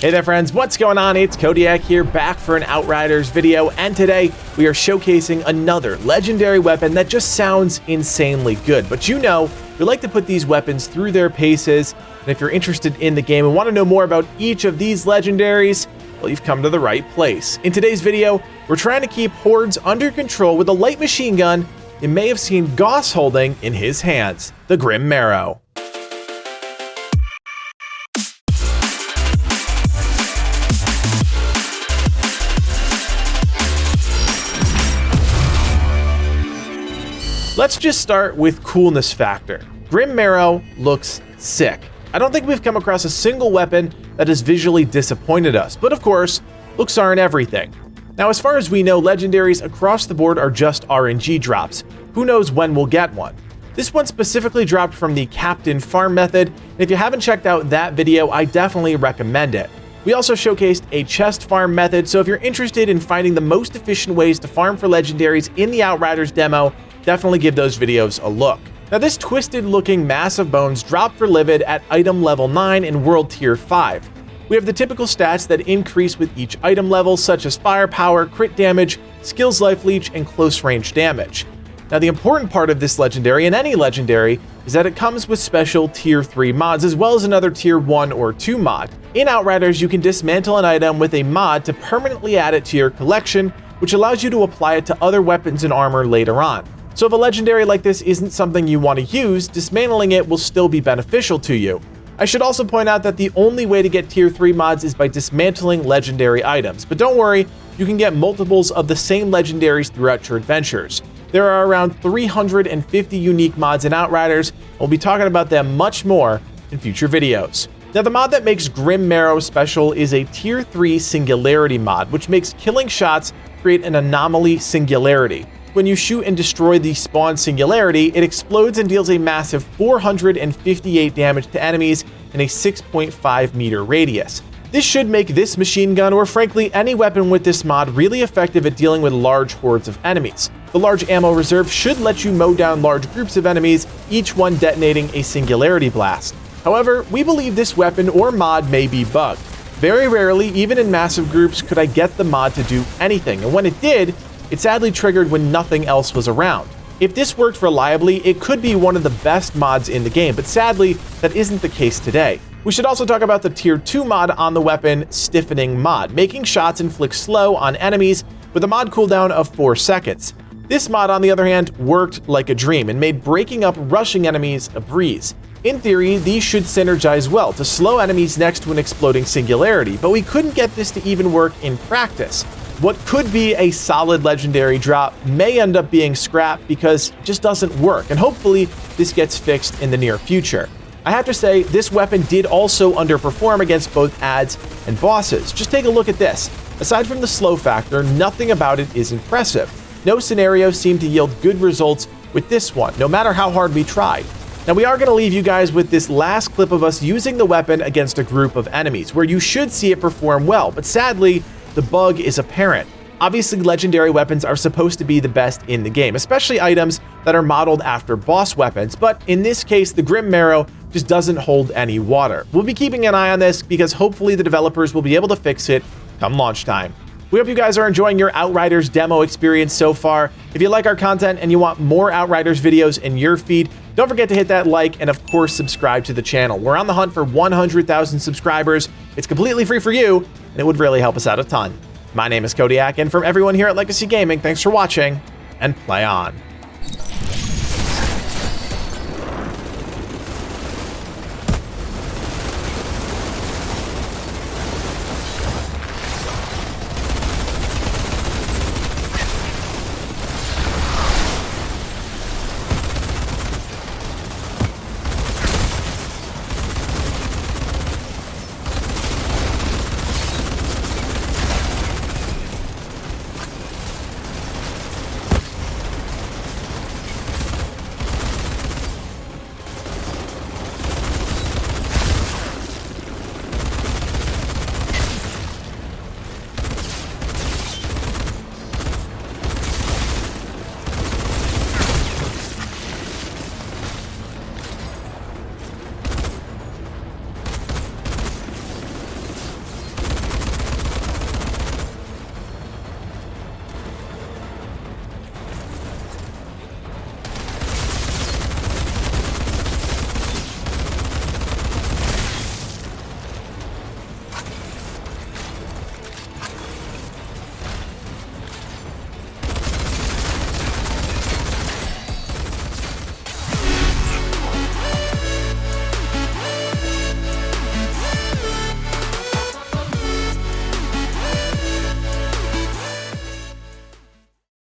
Hey there friends, what's going on? It's Kodiak here, back for an Outriders video, and today we are showcasing another legendary weapon that just sounds insanely good. But you know, we like to put these weapons through their paces, and if you're interested in the game and want to know more about each of these legendaries, well, you've come to the right place. In today's video, we're trying to keep hordes under control with a light machine gun you may have seen Gauss holding in his hands, the Grim Marrow. Let's just start with coolness factor. Grim Marrow looks sick. I don't think we've come across a single weapon that has visually disappointed us, but of course, looks aren't everything. Now, as far as we know, legendaries across the board are just RNG drops. Who knows when we'll get one? This one specifically dropped from the Captain Farm method, and if you haven't checked out that video, I definitely recommend it. We also showcased a chest farm method, so if you're interested in finding the most efficient ways to farm for legendaries in the Outriders demo, definitely give those videos a look. Now, this twisted looking mass of bones dropped for Livid at item level 9 and world tier 5. We have the typical stats that increase with each item level, such as firepower, crit damage, skills life leech, and close range damage. Now, the important part of this legendary, and any legendary, is that it comes with special tier 3 mods, as well as another tier 1 or 2 mod. In Outriders, you can dismantle an item with a mod to permanently add it to your collection, which allows you to apply it to other weapons and armor later on. So if a legendary like this isn't something you want to use, dismantling it will still be beneficial to you. I should also point out that the only way to get tier 3 mods is by dismantling legendary items, but don't worry, you can get multiples of the same legendaries throughout your adventures. There are around 350 unique mods in Outriders, and we'll be talking about them much more in future videos. Now, the mod that makes Grim Marrow special is a tier 3 Singularity mod, which makes killing shots create an anomaly singularity. When you shoot and destroy the spawn singularity, it explodes and deals a massive 458 damage to enemies in a 6.5 meter radius. This should make this machine gun, or frankly any weapon with this mod, really effective at dealing with large hordes of enemies. The large ammo reserve should let you mow down large groups of enemies, each one detonating a singularity blast. However, we believe this weapon or mod may be bugged. Very rarely, even in massive groups, could I get the mod to do anything, and when it did, it sadly triggered when nothing else was around. If this worked reliably, it could be one of the best mods in the game, but sadly, that isn't the case today. We should also talk about the tier 2 mod on the weapon, stiffening mod, making shots inflict slow on enemies with a mod cooldown of 4 seconds. This mod, on the other hand, worked like a dream and made breaking up rushing enemies a breeze. In theory, these should synergize well to slow enemies next to an exploding singularity, but we couldn't get this to even work in practice. What could be a solid legendary drop may end up being scrapped because it just doesn't work, and hopefully this gets fixed in the near future. I have to say, this weapon did also underperform against both adds and bosses. Just take a look at this. Aside from the slow factor, nothing about it is impressive. No scenario seemed to yield good results with this one, no matter how hard we tried. Now, we are going to leave you guys with this last clip of us using the weapon against a group of enemies, where you should see it perform well, but sadly, the bug is apparent. Obviously, legendary weapons are supposed to be the best in the game, especially items that are modeled after boss weapons, but in this case, the Grim Marrow just doesn't hold any water. We'll be keeping an eye on this because hopefully the developers will be able to fix it come launch time. We hope you guys are enjoying your Outriders demo experience so far. If you like our content and you want more Outriders videos in your feed, don't forget to hit that like and of course subscribe to the channel. We're on the hunt for 100,000 subscribers. It's completely free for you, and it would really help us out a ton. My name is Kodiak, and from everyone here at Legacy Gaming, thanks for watching, and play on.